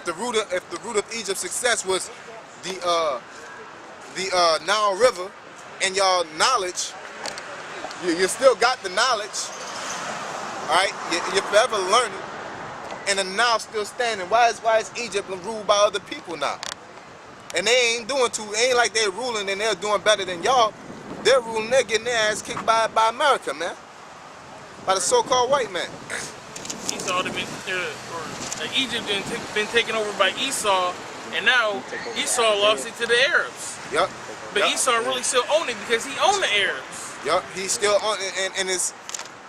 if the root of Egypt's success was the Nile River and y'all knowledge, you still got the knowledge. All right, you're forever learning, and the Nile still standing. Why is Egypt ruled by other people now? And they ain't doing ain't like they're ruling and they're doing better than y'all. They're ruling, they're getting their ass kicked by America, man. By the so-called white man. Esau Egypt been taken over by Esau, and now Esau lost it to the Arabs. Yep. But Esau really still owned it because he owned the Arabs. Yep, he still on it, and it's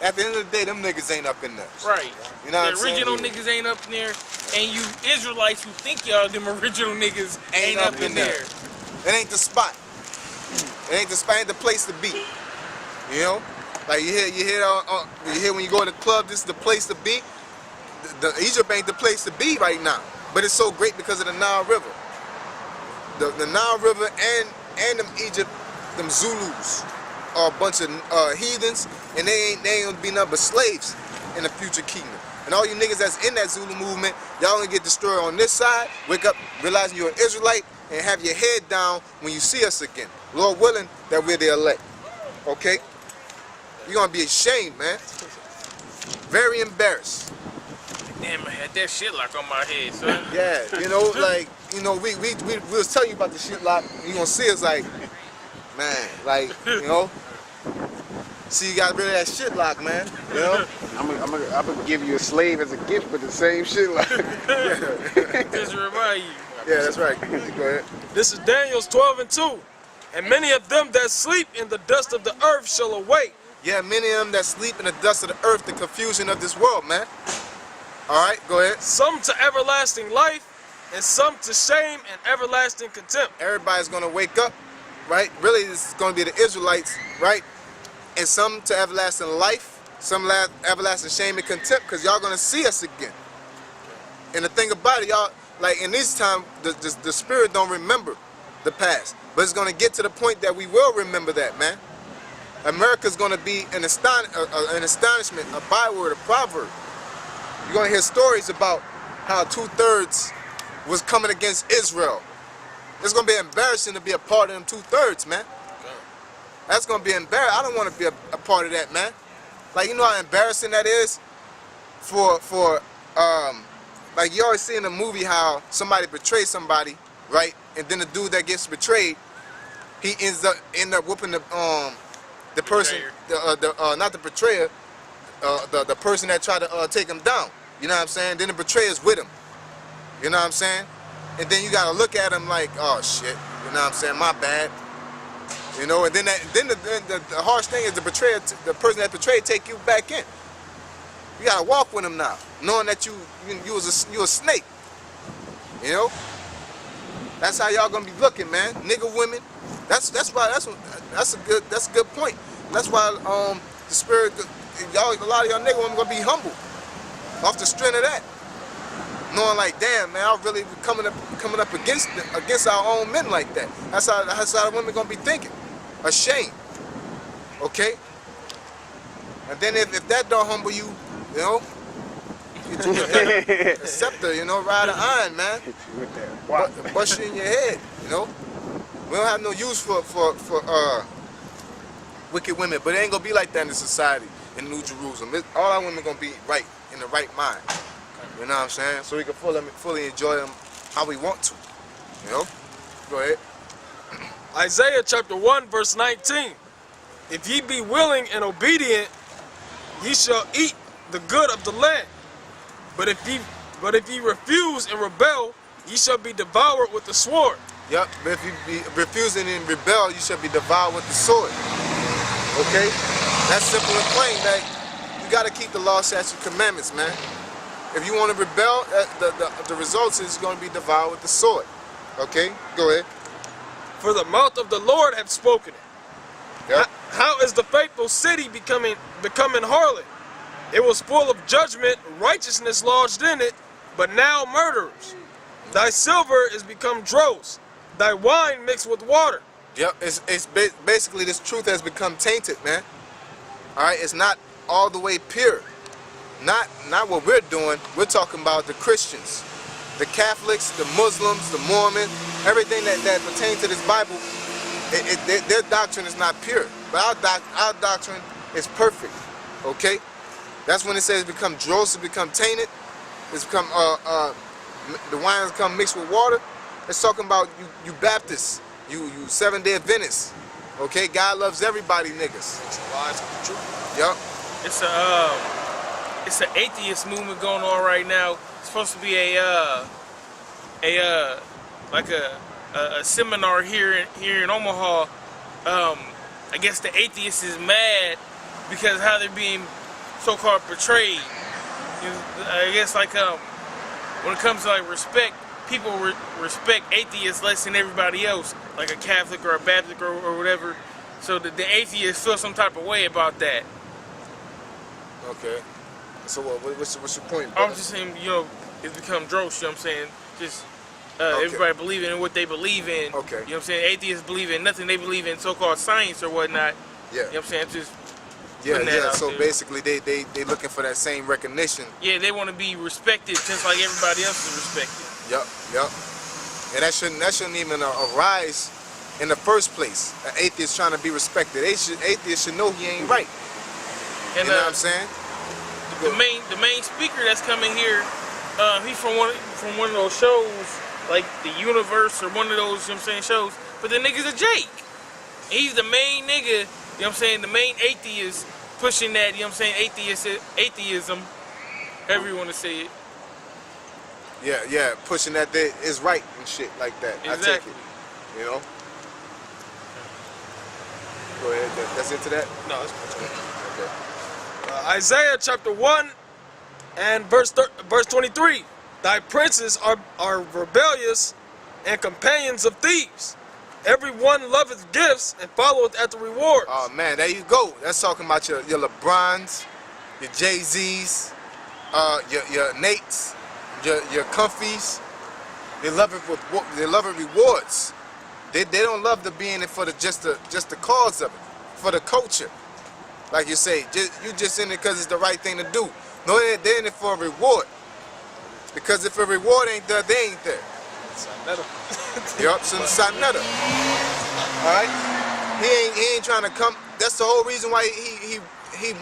at the end of the day, them niggas ain't up in there. Right. You know what I'm saying? The original niggas ain't up in there, and you Israelites who think y'all them original niggas ain't up in there. It ain't the spot. It ain't the spot. Ain't the place to be. You know, like you hear when you go to the club, this is the place to be. The Egypt ain't the place to be right now, but it's so great because of the Nile River. The Nile River and them Egypt, them Zulus are a bunch of heathens, and they ain't gonna be nothing but slaves in the future kingdom. And all you niggas that's in that Zulu movement, y'all gonna get destroyed on this side, wake up realizing you're an Israelite, and have your head down when you see us again. Lord willing that we're the elect. Okay? You're gonna be ashamed, man. Very embarrassed. Damn, I had that shit lock on my head, son. Yeah, you know, like, you know, we was telling you about the shit lock. You gonna see us like, man, like, you know. See, you got rid of that shit lock, man. You know? I'm gonna give you a slave as a gift with the same shit lock. Just to remind you. Yeah, that's right. Go ahead. This is Daniel's 12:2. And many of them that sleep in the dust of the earth shall awake. Yeah, many of them that sleep in the dust of the earth, the confusion of this world, man. All right, go ahead. Some to everlasting life, and some to shame and everlasting contempt. Everybody's gonna wake up, right? Really, this is gonna be the Israelites, right? And some to everlasting life, some everlasting shame and contempt, because y'all gonna see us again. And the thing about it, y'all, like in this time, the spirit don't remember the past, but it's gonna get to the point that we will remember that, man. America's gonna be an astonishment, a byword, a proverb. You're gonna hear stories about how 2/3 was coming against Israel. It's gonna be embarrassing to be a part of them 2/3, man. That's gonna be embarrassing. I don't want to be a part of that, man. Like, you know how embarrassing that is for like you always see in a movie how somebody betrays somebody, right? And then the dude that gets betrayed, he ends up whooping the person, not the betrayer, the person that tried to take him down. You know what I'm saying? Then the betrayer's with him. You know what I'm saying? And then you gotta look at him like, oh shit. You know what I'm saying? My bad. You know, and then the harsh thing is the person that betrayed take you back in. You gotta walk with him now, knowing that you a snake. You know, that's how y'all gonna be looking, man. Nigga, women. That's a good point. That's why the spirit, a lot of y'all nigga women gonna be humble off the strength of that. Knowing like, damn, man, I really coming up against our own men like that. That's how the women gonna be thinking. Ashamed. Okay? And then if that don't humble you, you know, a scepter, you know, ride an iron, man. Bust you in your head, you know. We don't have no use for wicked women, but it ain't gonna be like that in the society in New Jerusalem. All our women gonna be right, in the right mind. You know what I'm saying? So we can fully enjoy them how we want to. You know? Go ahead. Isaiah chapter 1 verse 19. If ye be willing and obedient, ye shall eat the good of the land. But if ye refuse and rebel, ye shall be devoured with the sword. Yep, but if you be refusing and rebel, you shall be devoured with the sword. Okay? That's simple and plain, that you gotta keep the law, statutes, commandments, man. If you want to rebel, the results is going to be devoured with the sword. Okay? Go ahead. For the mouth of the Lord hath spoken it. Yep. How is the faithful city becoming harlot? It was full of judgment, righteousness lodged in it, but now murderers. Thy silver is become dross, thy wine mixed with water. Yep, it's basically this truth has become tainted, man. All right, it's not all the way pure. Not what we're doing. We're talking about the Christians. the Catholics, the Muslims, the Mormons, everything that pertains to this Bible, their doctrine is not pure. But our doctrine is perfect. Okay? That's when it says become dross, become tainted. It's become the wine become mixed with water. It's talking about you Baptists, you Seventh-day Adventists. Okay, God loves everybody, niggas. Yup. It's an atheist movement going on right now. It's supposed to be a seminar here in Omaha. I guess the atheists is mad because how they're being so-called portrayed. I guess like when it comes to like respect, people respect atheists less than everybody else, like a Catholic or a Baptist or whatever. So the atheists feel some type of way about that. Okay. So what's your point, brother? I'm just saying, it's become dross, you know what I'm saying? Just everybody believing in what they believe in. Okay. You know what I'm saying? Atheists believe in nothing. They believe in so-called science or whatnot. Yeah. You know what I'm saying? Just yeah. So there. basically, they looking for that same recognition. Yeah, they want to be respected just like everybody else is respected. Yup. And that shouldn't even arise in the first place. An atheist trying to be respected. Atheist should know he ain't right. And you know what I'm saying? the main speaker that's coming here, he's from one of those shows, like The Universe or one of those, you know what I'm saying, shows. But the nigga's a Jake. He's the main nigga, you know what I'm saying, the main atheist pushing that, you know what I'm saying, atheism, however you want to say it. Yeah, pushing that they is right and shit like that. Exactly. I take it. You know? Go ahead, that's into that? No, it's good. Okay. Isaiah chapter 1 and verse 23. Thy princes are rebellious and companions of thieves. Everyone loveth gifts and followeth after rewards. Oh man, there you go. That's talking about your LeBrons, your Jay-Z's, your Nates, your Comfies. They love it rewards. They don't love the being it for just the cause of it, for the culture. Like you say, you just in it because it's the right thing to do. No, they're in it for a reward. Because if a reward ain't there, they ain't there. Yup, Sanetta. Alright? He ain't trying to come. That's the whole reason why he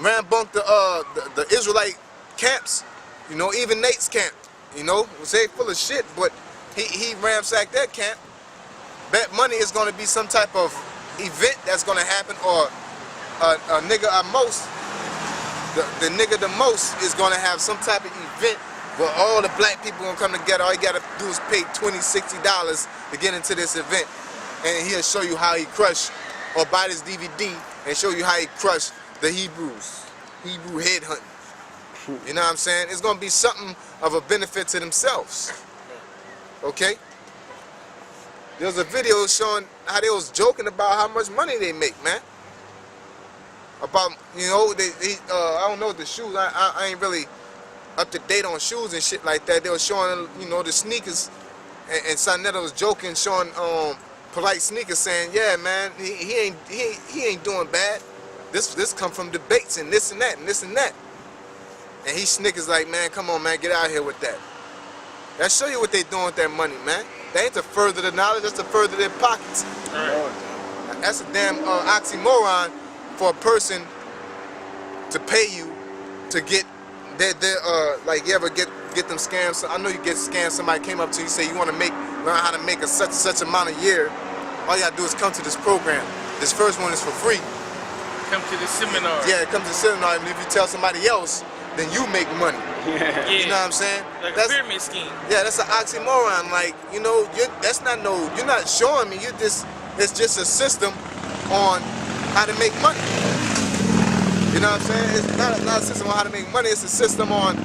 rambunked the Israelite camps. You know, even Nate's camp. You know, say full of shit, but he ransacked that camp. Bet money is gonna be some type of event that's gonna happen, or a nigga at most, the nigga the most is gonna have some type of event where all the black people gonna come together. All you gotta do is pay $20, $60 to get into this event, and he'll show you how he crushed, or buy this DVD and show you how he crushed the Hebrew head hunting. You know what I'm saying? It's gonna be something of a benefit to themselves. Okay? There was a video showing how they was joking about how much money they make, man. About, you know, I don't know the shoes. I ain't really up to date on shoes and shit like that. They were showing, you know, the sneakers, and Sanetta was joking, showing polite sneakers, saying, yeah, man, he ain't doing bad. This come from debates and this and that and this and that. And he snickers like, man, come on, man, get out here with that. That show you what they doing with that money, man. That ain't to further the knowledge, that's to further their pockets. Right. That's a damn oxymoron for a person to pay you to get like, you ever get them scams. I know you get scammed. Somebody came up to you, say you want to learn how to make a such amount a year. All you gotta do is come to this program. This first one is for free. Come to the seminar. Yeah, come to the seminar, and if you tell somebody else, then you make money. Yeah. You know what I'm saying? Like a pyramid scheme. Yeah, that's an oxymoron. Like, you know, you're not showing me. It's just a system on how to make money. You know what I'm saying? It's not a system on how to make money. It's a system on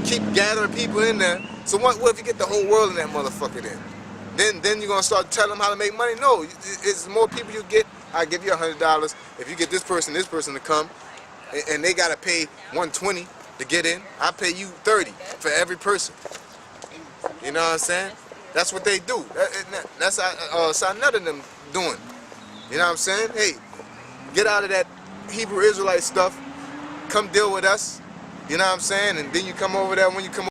keep gathering people in there. So what if you get the whole world in that motherfucker then? Then you're gonna start telling them how to make money? No, it's more people you get. I give you $100. If you get this person to come, and they gotta pay $120 to get in, I pay you $30 for every person. You know what I'm saying? That's what they do. That's Sanetta them doing. You know what I'm saying? Hey, get out of that Hebrew Israelite stuff. Come deal with us. You know what I'm saying? And then you come over there when you come